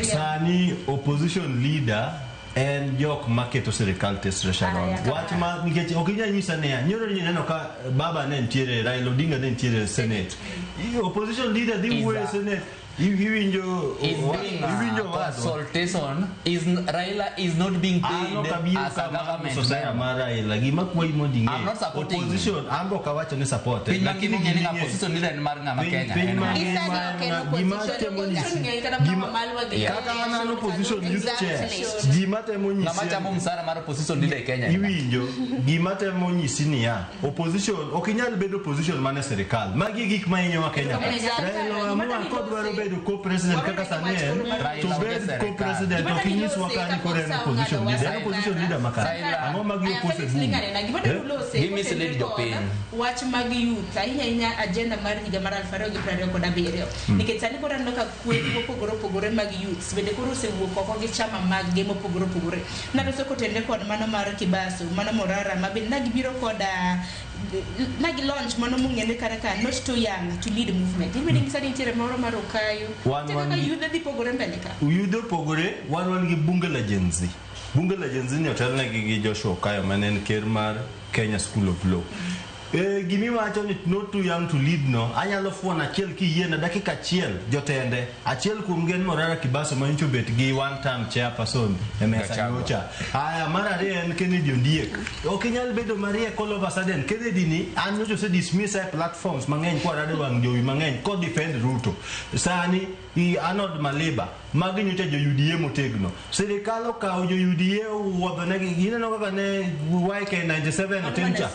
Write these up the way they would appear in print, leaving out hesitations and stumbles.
Sani opposition leader and yok market to Sirkal test restaurant. What ma ngechi okinya nyisa ne nyoro ni neno ka baba ne ntiere Raila Odinga ne ntiere Senate. Opposition leader di we Senate. Consultation is Raila is not being paid as a government. I'm not supporting opposition. I'm not going to support. Opposition leader in Maranga co-president kaka Samuel to be co-president okinyis wakani kore opposition leader makara ango magi opposition give me select your pain watch magi youth ahinya agenda mar higa mar 2027 nikech sani kora ndoka kwedi pogoro magi youth bende koro sewuok oko gi chama mag gemo pogoro na loso kotende kod mano mar Kibaso mano Morara mabende nagibiro koda nagi launch mano mungene karaka not too young to lead movement even sani tire moro mar Okayo yudo di pogore mbele ka yudo pogore wan gi bunge la jenzi ni otelna gi Joshua Okayo manen ker mar Kenya School of Law gimi wacho ni not too young to lead no anyalo fuona achiel ki yie na dakika achiel jotende achiel kuom gen Morara Kibaso ma incho bet gi one time chairperson emesa nyocha aya mara re en Kennedy Ondiek okinyal bedo Maria all of a sudden Kennedy ni an nyocho se dismiss platforms mang'eny kwa rade wang jowi mang'eny ko defend Ruto sani i Arnold Maleba magi nyocha jo UDA motegno Sirkal okawo jo UDA wuodho ne gineno kaka ne YK 97 otencha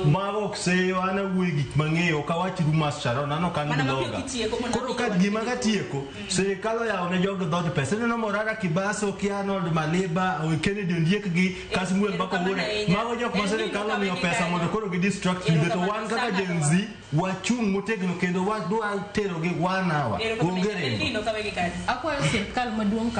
mago se wana wugi mang'eyo kawach rumas Sharon ano kan doga koro ka gima ka tieko Sirkal ya one jog dod pesa no Morara Kibaso ki Arnold Maleba o Kennedy Ondiek gi Kasmuel bako wone mago jok ma Sirkal miyo pesa mondo koro gi distract you to one kaka Gen Z wachung motegno kendo wadwa tero gi 1 hour ongere akwayo Sirkal maduong'